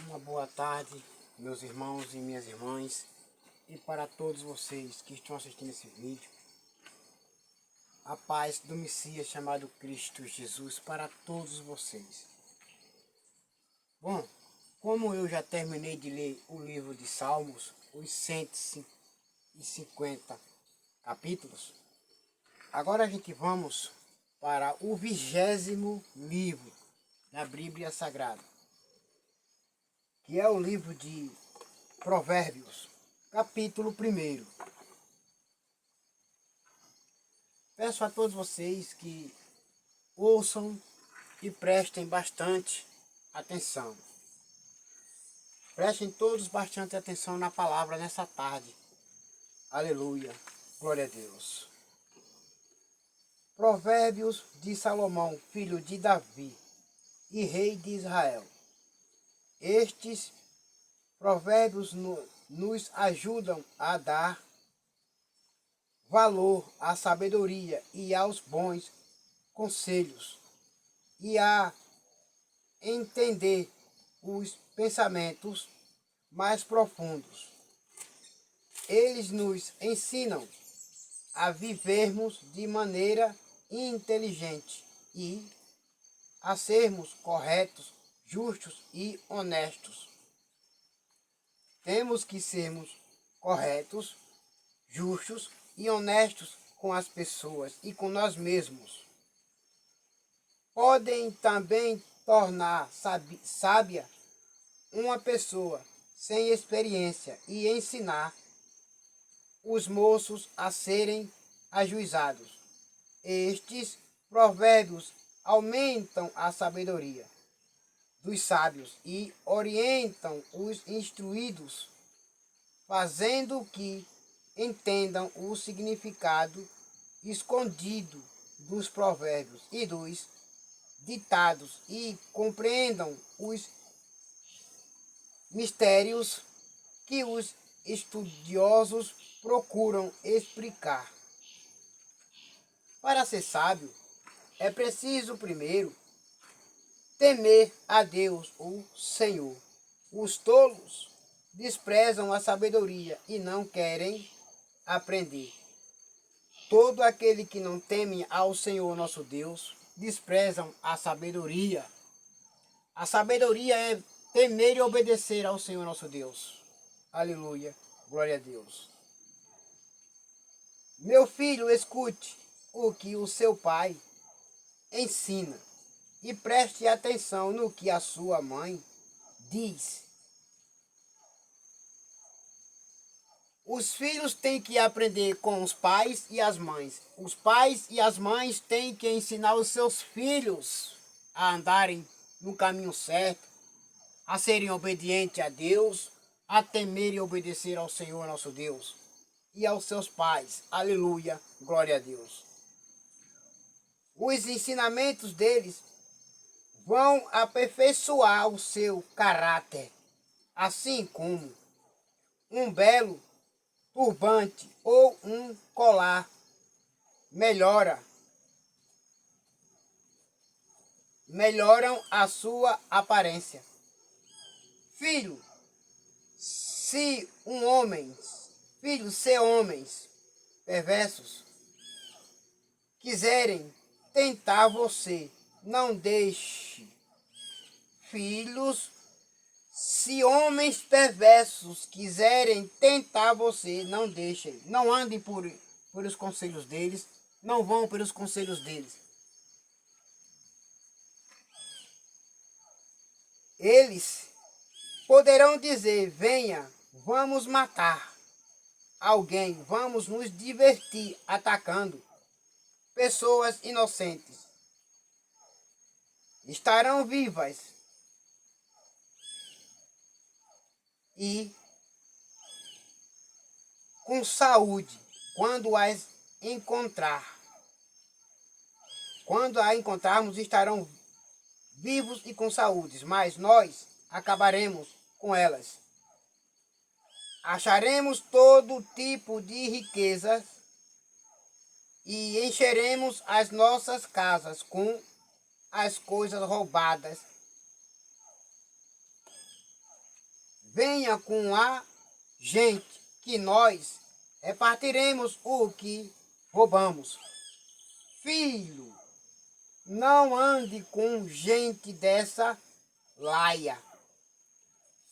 Uma boa tarde, meus irmãos e minhas irmãs, e para todos vocês que estão assistindo esse vídeo. A paz do Messias chamado Cristo Jesus para todos vocês. Bom, como eu já terminei de ler o livro de Salmos, os 150 capítulos, agora a gente vamos para o 20º livro da Bíblia Sagrada, que é o livro de Provérbios, capítulo 1. Peço a todos vocês que ouçam e prestem bastante atenção. Prestem todos bastante atenção na palavra nessa tarde. Aleluia, glória a Deus. Provérbios de Salomão, filho de Davi e rei de Israel. Estes provérbios nos ajudam a dar valor à sabedoria e aos bons conselhos, e a entender os pensamentos mais profundos. Eles nos ensinam a vivermos de maneira inteligente e a sermos corretos, justos e honestos. Temos que sermos corretos, justos e honestos com as pessoas e com nós mesmos. Podem também tornar sábia uma pessoa sem experiência e ensinar os moços a serem ajuizados. Estes provérbios aumentam a sabedoria dos sábios e orientam os instruídos, fazendo que entendam o significado escondido dos provérbios e dos ditados e compreendam os mistérios que os estudiosos procuram explicar. Para ser sábio, é preciso primeiro temer a Deus, o Senhor. Os tolos desprezam a sabedoria e não querem aprender. Todo aquele que não teme ao Senhor nosso Deus, desprezam a sabedoria. A sabedoria é temer e obedecer ao Senhor nosso Deus. Aleluia, glória a Deus. Meu filho, escute o que o seu pai ensina e preste atenção no que a sua mãe diz. Os filhos têm que aprender com os pais e as mães. Os pais e as mães têm que ensinar os seus filhos a andarem no caminho certo, a serem obedientes a Deus, a temer e obedecer ao Senhor nosso Deus e aos seus pais. Aleluia, glória a Deus. Os ensinamentos deles vão aperfeiçoar o seu caráter, assim como um belo turbante ou um colar melhoram a sua aparência. Filho, se homens perversos quiserem tentar você, não deixe. Filhos, se homens perversos quiserem tentar você, não deixem. Não andem por os conselhos deles, não vão pelos conselhos deles. Eles poderão dizer: venha, vamos matar alguém, vamos nos divertir atacando pessoas inocentes. Estarão vivas e com saúde quando as encontrar. Quando a encontrarmos, estarão vivos e com saúde, mas nós acabaremos com elas. Acharemos todo tipo de riquezas e encheremos as nossas casas com as coisas roubadas venha com a gente, que nós repartiremos o que roubamos. Filho, não ande com gente dessa laia.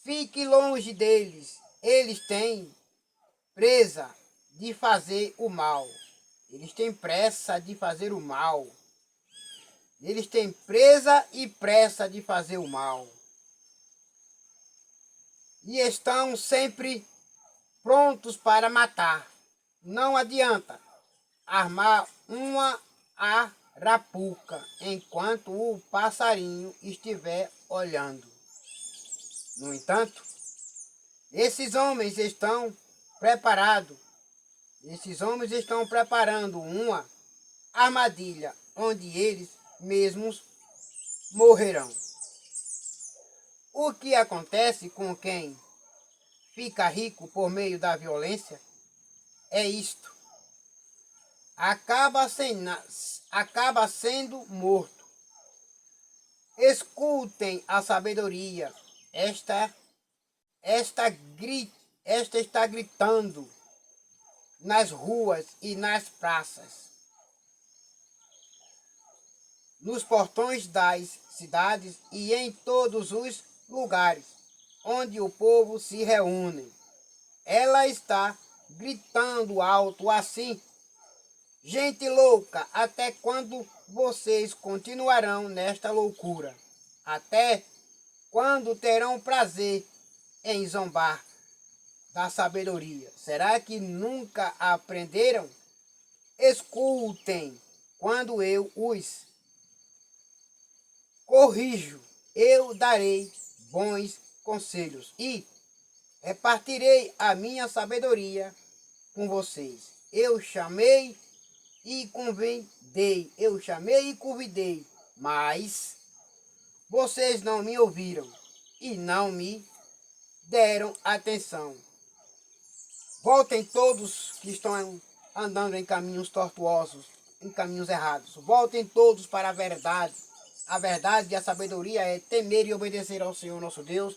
Fique longe deles. Eles têm presa de fazer o mal. Eles têm pressa de fazer o mal. Eles têm presa e pressa de fazer o mal. E estão sempre prontos para matar. Não adianta armar uma arapuca enquanto o passarinho estiver olhando. No entanto, esses homens estão preparados. Esses homens estão preparando uma armadilha onde eles mesmos morrerão. O que acontece com quem fica rico por meio da violência é isto: acaba sendo morto. Escutem a sabedoria. Esta está gritando nas ruas e nas praças, nos portões das cidades e em todos os lugares onde o povo se reúne. Ela está gritando alto assim: gente louca, até quando vocês continuarão nesta loucura? Até quando terão prazer em zombar da sabedoria? Será que nunca aprenderam? Escutem, quando eu os corrijo, eu darei bons conselhos e repartirei a minha sabedoria com vocês. Eu chamei e convidei, mas vocês não me ouviram e não me deram atenção. Voltem todos que estão andando em caminhos tortuosos, em caminhos errados. Voltem todos para a verdade. A verdade e a sabedoria é temer e obedecer ao Senhor nosso Deus,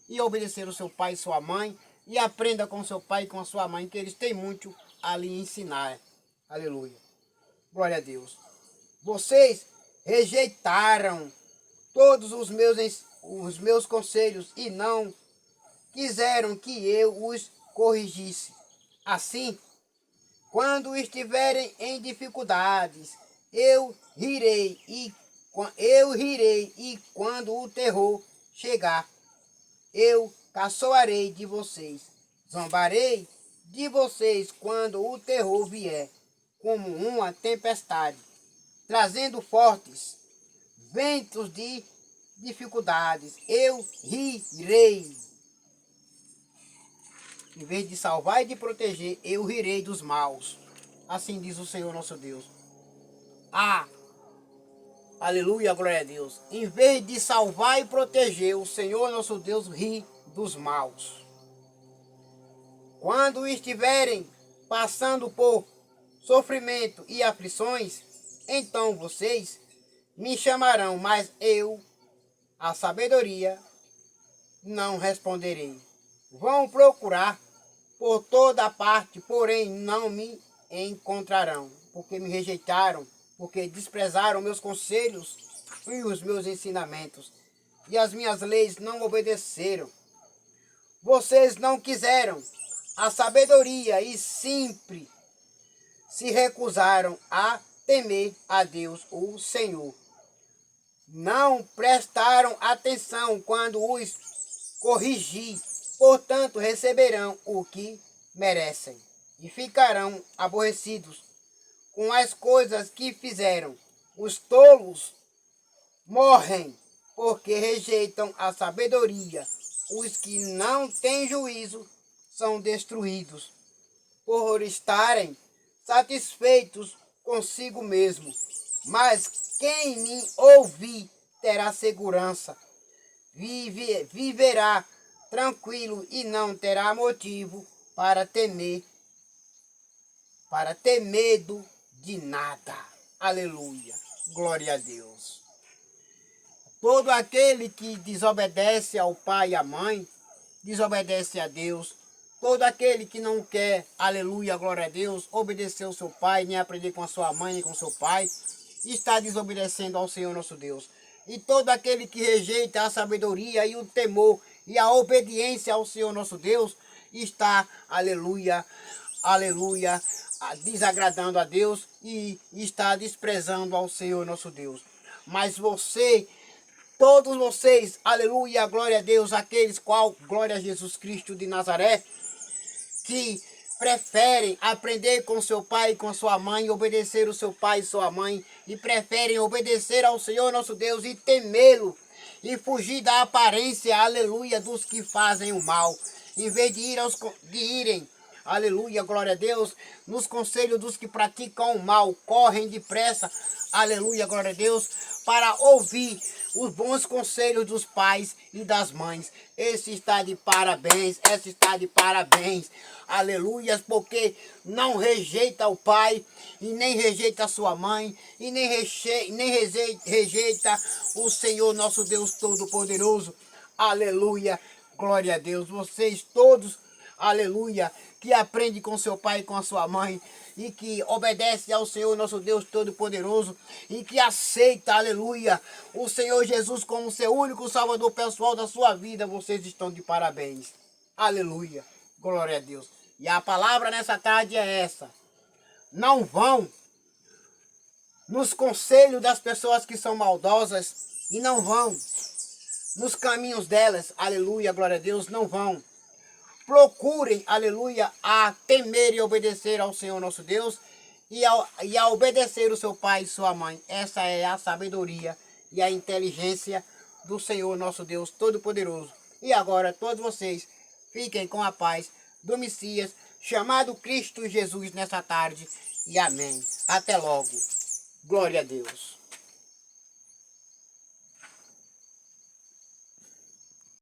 e obedecer ao seu pai e sua mãe, e aprenda com seu pai e com a sua mãe, que eles têm muito a lhe ensinar. Aleluia. Glória a Deus. Vocês rejeitaram todos os meus conselhos e não quiseram que eu os corrigisse. Assim, quando estiverem em dificuldades, eu rirei e quando o terror chegar, eu caçoarei de vocês. Zombarei de vocês quando o terror vier, como uma tempestade, trazendo fortes ventos de dificuldades. Eu rirei. Em vez de salvar e de proteger, eu rirei dos maus. Assim diz o Senhor nosso Deus. Aleluia, glória a Deus. Em vez de salvar e proteger, o Senhor nosso Deus ri dos maus. Quando estiverem passando por sofrimento e aflições, então vocês me chamarão, mas eu, a sabedoria, não responderei. Vão procurar por toda parte, porém não me encontrarão, porque me rejeitaram, porque desprezaram meus conselhos e os meus ensinamentos, e as minhas leis não obedeceram. Vocês não quiseram a sabedoria e sempre se recusaram a temer a Deus, o Senhor. Não prestaram atenção quando os corrigi, portanto receberão o que merecem e ficarão aborrecidos com as coisas que fizeram. Os tolos morrem porque rejeitam a sabedoria. Os que não têm juízo são destruídos por estarem satisfeitos consigo mesmo. Mas quem me ouvir terá segurança, viverá tranquilo e não terá motivo para ter medo de nada. Aleluia. Glória a Deus. Todo aquele que desobedece ao pai e à mãe desobedece a Deus. Todo aquele que não quer, aleluia, glória a Deus, obedecer ao seu pai, nem aprender com a sua mãe, nem com o seu pai, está desobedecendo ao Senhor nosso Deus. E todo aquele que rejeita a sabedoria e o temor e a obediência ao Senhor nosso Deus, está, aleluia, aleluia, desagradando a Deus e está desprezando ao Senhor nosso Deus. Mas você, todos vocês, aleluia, glória a Deus, aqueles qual, glória a Jesus Cristo de Nazaré, que preferem aprender com seu pai e com sua mãe, obedecer o seu pai e sua mãe, e preferem obedecer ao Senhor nosso Deus e temê-lo, e fugir da aparência, aleluia, dos que fazem o mal, em vez de irem, aleluia, glória a Deus, nos conselhos dos que praticam o mal, correm depressa, aleluia, glória a Deus, para ouvir os bons conselhos dos pais e das mães. Esse está de parabéns, essa está de parabéns, aleluias, porque não rejeita o pai, e nem rejeita a sua mãe, e nem rejeita o Senhor nosso Deus Todo-Poderoso, aleluia, glória a Deus. Vocês todos, aleluia, que aprende com seu pai e com a sua mãe, e que obedece ao Senhor nosso Deus Todo-Poderoso, e que aceita, aleluia, o Senhor Jesus como seu único salvador pessoal da sua vida, vocês estão de parabéns. Aleluia, glória a Deus. E a palavra nessa tarde é essa: não vão nos conselhos das pessoas que são maldosas, e não vão nos caminhos delas, aleluia, glória a Deus, não vão. Procurem, aleluia, a temer e obedecer ao Senhor nosso Deus e a obedecer o seu pai e sua mãe. Essa é a sabedoria e a inteligência do Senhor nosso Deus Todo-Poderoso. E agora todos vocês fiquem com a paz do Messias, chamado Cristo Jesus, nessa tarde. E amém. Até logo. Glória a Deus.